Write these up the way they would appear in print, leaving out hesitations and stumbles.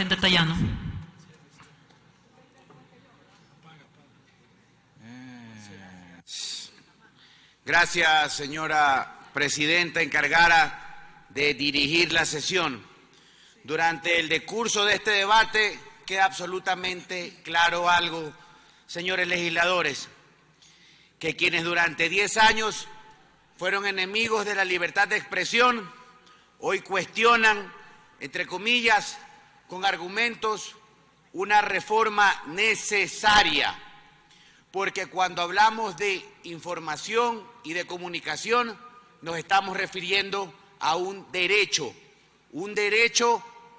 Vicente Tallano. Gracias, señora presidenta encargada de dirigir la sesión. Durante el decurso de este debate queda absolutamente claro algo, señores legisladores, que quienes durante 10 años fueron enemigos de la libertad de expresión, hoy cuestionan, entre comillas, con argumentos, una reforma necesaria, porque cuando hablamos de información y de comunicación, nos estamos refiriendo a un derecho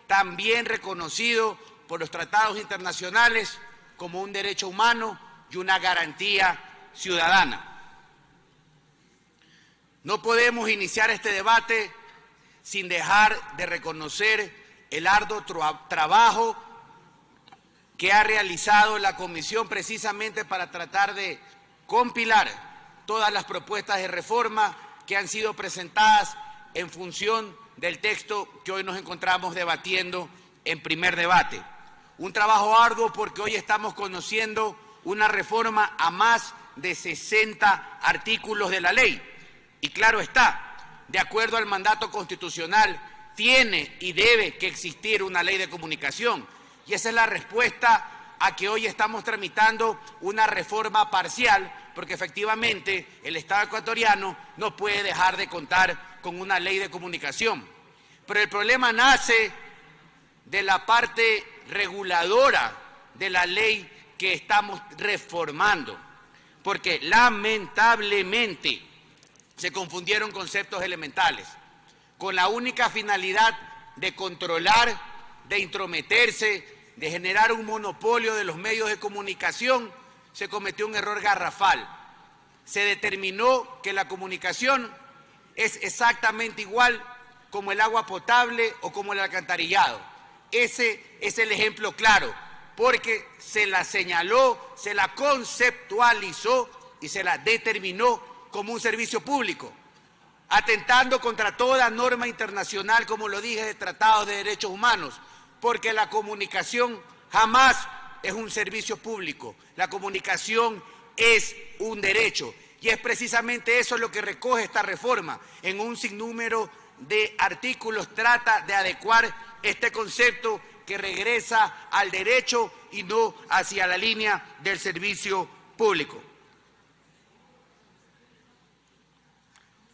también reconocido por los tratados internacionales como un derecho humano y una garantía ciudadana. No podemos iniciar este debate sin dejar de reconocer el arduo trabajo que ha realizado la Comisión precisamente para tratar de compilar todas las propuestas de reforma que han sido presentadas en función del texto que hoy nos encontramos debatiendo en primer debate. Un trabajo arduo porque hoy estamos conociendo una reforma a más de 60 artículos de la ley. Y claro está, de acuerdo al mandato constitucional, tiene y debe que existir una ley de comunicación. Y esa es la respuesta a que hoy estamos tramitando una reforma parcial, porque efectivamente el Estado ecuatoriano no puede dejar de contar con una ley de comunicación. Pero el problema nace de la parte reguladora de la ley que estamos reformando, porque lamentablemente se confundieron conceptos elementales, con la única finalidad de controlar, de intrometerse, de generar un monopolio de los medios de comunicación. Se cometió un error garrafal. Se determinó que la comunicación es exactamente igual como el agua potable o como el alcantarillado. Ese es el ejemplo claro, porque se la señaló, se la conceptualizó y se la determinó como un servicio público, atentando contra toda norma internacional, como lo dije, de tratados de derechos humanos, porque la comunicación jamás es un servicio público, la comunicación es un derecho, y es precisamente eso lo que recoge esta reforma. En un sinnúmero de artículos trata de adecuar este concepto que regresa al derecho y no hacia la línea del servicio público.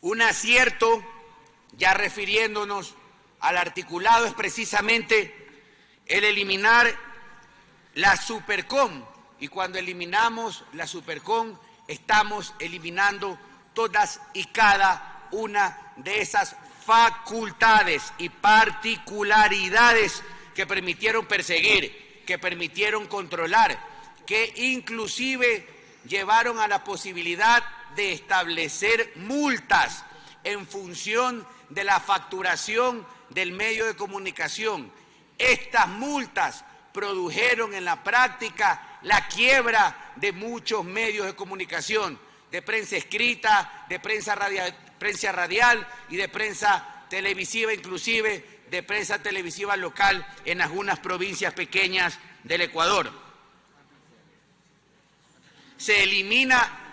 Un acierto, ya refiriéndonos al articulado, es precisamente el eliminar la Supercom, y cuando eliminamos la Supercom estamos eliminando todas y cada una de esas facultades y particularidades que permitieron perseguir, que permitieron controlar, que inclusive llevaron a la posibilidad de establecer multas en función de la facturación del medio de comunicación. Estas multas produjeron en la práctica la quiebra de muchos medios de comunicación, de prensa escrita, de prensa radial y de prensa televisiva, inclusive de prensa televisiva local en algunas provincias pequeñas del Ecuador. Se elimina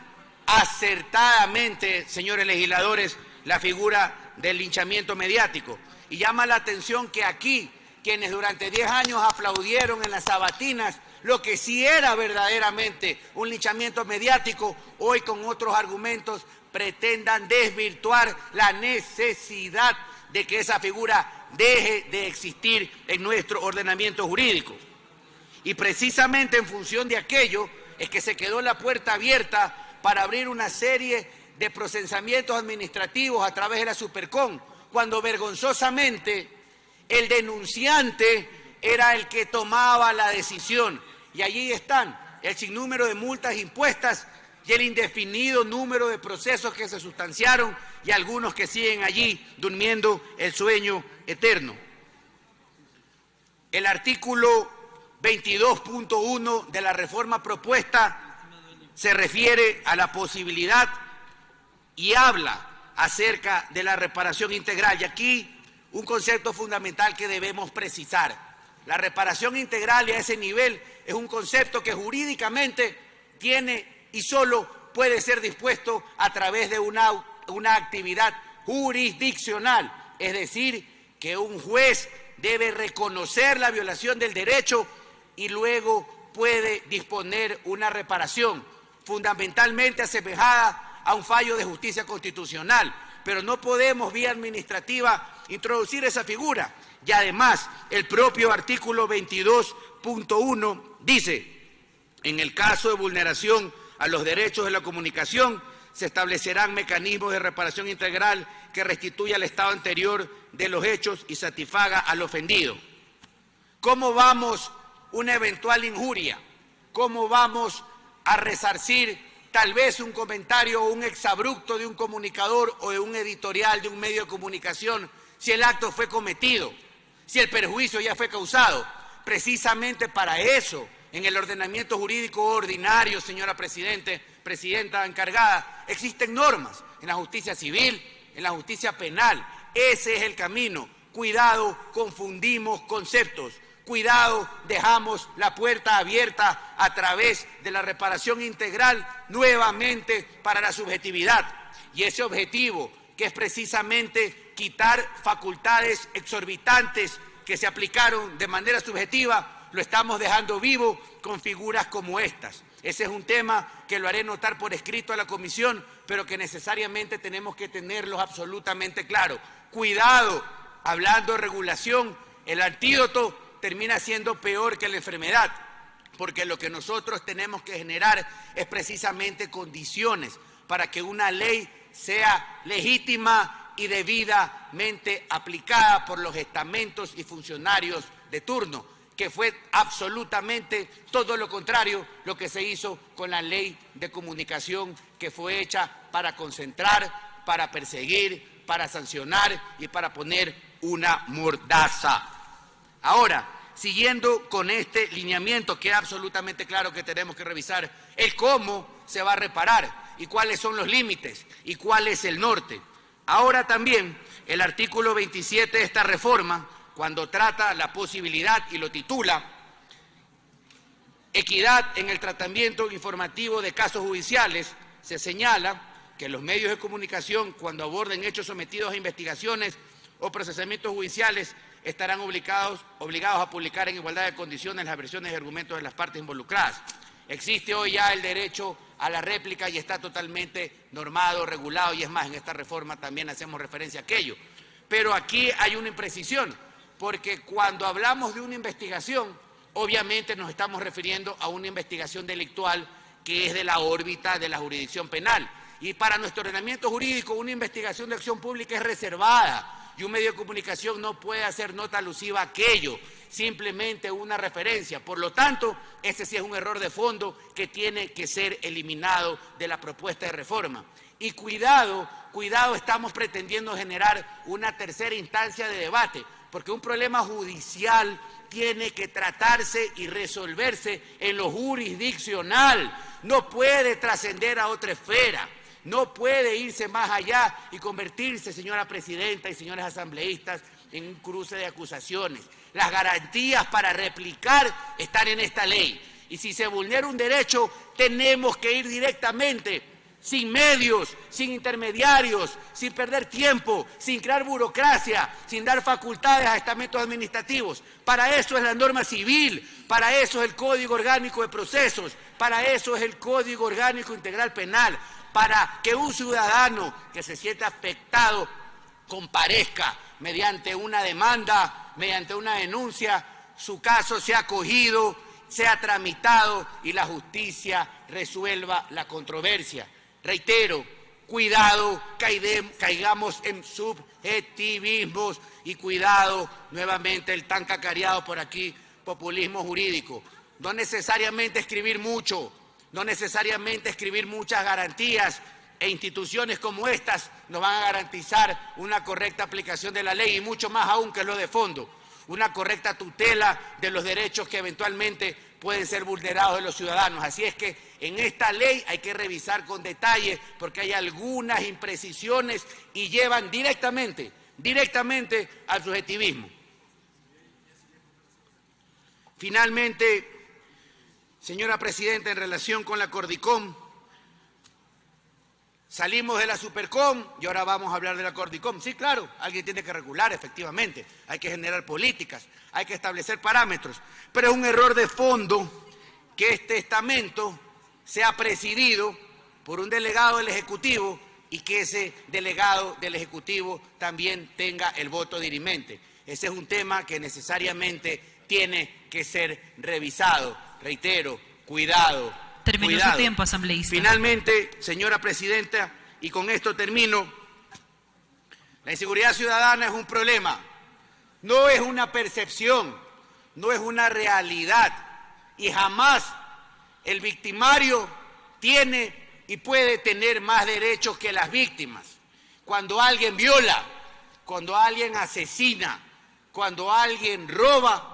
acertadamente, señores legisladores, la figura del linchamiento mediático. Y llama la atención que aquí, quienes durante 10 años aplaudieron en las sabatinas lo que sí era verdaderamente un linchamiento mediático, hoy con otros argumentos pretendan desvirtuar la necesidad de que esa figura deje de existir en nuestro ordenamiento jurídico. Y precisamente en función de aquello es que se quedó la puerta abierta para abrir una serie de procesamientos administrativos a través de la Supercom, cuando vergonzosamente el denunciante era el que tomaba la decisión. Y allí están el sinnúmero de multas impuestas y el indefinido número de procesos que se sustanciaron y algunos que siguen allí durmiendo el sueño eterno. El artículo 22.1 de la reforma propuesta se refiere a la posibilidad y habla acerca de la reparación integral. Y aquí un concepto fundamental que debemos precisar. La reparación integral y a ese nivel es un concepto que jurídicamente tiene y solo puede ser dispuesto a través de una actividad jurisdiccional, es decir, que un juez debe reconocer la violación del derecho y luego puede disponer una reparación, fundamentalmente asemejada a un fallo de justicia constitucional, pero no podemos vía administrativa introducir esa figura. Y además, el propio artículo 22.1 dice: en el caso de vulneración a los derechos de la comunicación, se establecerán mecanismos de reparación integral que restituya al estado anterior de los hechos y satisfaga al ofendido. ¿Cómo vamos una eventual injuria? ¿Cómo vamos a resarcir tal vez un comentario o un exabrupto de un comunicador o de un editorial de un medio de comunicación si el acto fue cometido, si el perjuicio ya fue causado? Precisamente para eso, en el ordenamiento jurídico ordinario, señora presidenta encargada, existen normas en la justicia civil, en la justicia penal. Ese es el camino. Cuidado, confundimos conceptos. Cuidado, dejamos la puerta abierta a través de la reparación integral nuevamente para la subjetividad. Y ese objetivo, que es precisamente quitar facultades exorbitantes que se aplicaron de manera subjetiva, lo estamos dejando vivo con figuras como estas. Ese es un tema que lo haré notar por escrito a la comisión, pero que necesariamente tenemos que tenerlo absolutamente claro. Cuidado, hablando de regulación, el antídoto termina siendo peor que la enfermedad, porque lo que nosotros tenemos que generar es precisamente condiciones para que una ley sea legítima y debidamente aplicada por los estamentos y funcionarios de turno, que fue absolutamente todo lo contrario lo que se hizo con la ley de comunicación, que fue hecha para concentrar, para perseguir, para sancionar y para poner una mordaza. Ahora, siguiendo con este lineamiento, queda absolutamente claro que tenemos que revisar el cómo se va a reparar y cuáles son los límites y cuál es el norte. Ahora también el artículo 27 de esta reforma, cuando trata la posibilidad y lo titula Equidad en el tratamiento informativo de casos judiciales, se señala que los medios de comunicación, cuando aborden hechos sometidos a investigaciones o procesamientos judiciales, estarán obligados a publicar en igualdad de condiciones las versiones y argumentos de las partes involucradas. Existe hoy ya el derecho a la réplica y está totalmente normado, regulado, y es más, en esta reforma también hacemos referencia a aquello. Pero aquí hay una imprecisión, porque cuando hablamos de una investigación, obviamente nos estamos refiriendo a una investigación delictual que es de la órbita de la jurisdicción penal. Y para nuestro ordenamiento jurídico, una investigación de acción pública es reservada y un medio de comunicación no puede hacer nota alusiva a aquello, simplemente una referencia. Por lo tanto, ese sí es un error de fondo que tiene que ser eliminado de la propuesta de reforma. Y cuidado, estamos pretendiendo generar una tercera instancia de debate, porque un problema judicial tiene que tratarse y resolverse en lo jurisdiccional, no puede trascender a otra esfera. No puede irse más allá y convertirse, señora presidenta y señores asambleístas, en un cruce de acusaciones. Las garantías para replicar están en esta ley. Y si se vulnera un derecho, tenemos que ir directamente, sin medios, sin intermediarios, sin perder tiempo, sin crear burocracia, sin dar facultades a estamentos administrativos. Para eso es la norma civil, para eso es el Código Orgánico de Procesos, para eso es el Código Orgánico Integral Penal, para que un ciudadano que se sienta afectado comparezca mediante una demanda, mediante una denuncia, su caso sea acogido, sea tramitado y la justicia resuelva la controversia. Reitero, cuidado, caigamos en subjetivismos y cuidado, nuevamente el tan cacareado por aquí, populismo jurídico. No necesariamente escribir mucho, no necesariamente escribir muchas garantías e instituciones como estas nos van a garantizar una correcta aplicación de la ley y mucho más aún que lo de fondo, una correcta tutela de los derechos que eventualmente pueden ser vulnerados de los ciudadanos. Así es que en esta ley hay que revisar con detalle porque hay algunas imprecisiones y llevan directamente al subjetivismo. Finalmente, señora Presidenta, en relación con la Cordicom, salimos de la Supercom y ahora vamos a hablar de la Cordicom. Sí, claro, alguien tiene que regular, efectivamente. Hay que generar políticas, hay que establecer parámetros. Pero es un error de fondo que este estamento sea presidido por un delegado del Ejecutivo y que ese delegado del Ejecutivo también tenga el voto dirimente. Ese es un tema que necesariamente tiene que ser revisado. Reitero, cuidado. Terminó su tiempo, asambleísta. Finalmente, señora Presidenta, y con esto termino, la inseguridad ciudadana es un problema, no es una percepción, no es una realidad, y jamás el victimario tiene y puede tener más derechos que las víctimas. Cuando alguien viola, cuando alguien asesina, cuando alguien roba,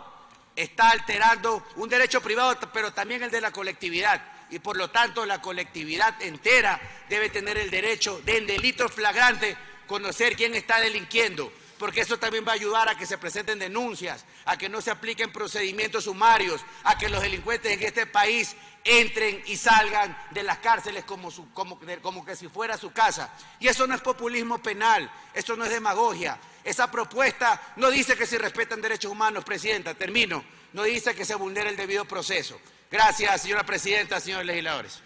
está alterando un derecho privado, pero también el de la colectividad. Y por lo tanto la colectividad entera debe tener el derecho de, en delitos flagrantes, conocer quién está delinquiendo, porque eso también va a ayudar a que se presenten denuncias, a que no se apliquen procedimientos sumarios, a que los delincuentes en este país entren y salgan de las cárceles como que si fuera su casa. Y eso no es populismo penal, eso no es demagogia. Esa propuesta no dice que se respetan derechos humanos, Presidenta, termino, no dice que se vulnere el debido proceso. Gracias, señora Presidenta, señores legisladores.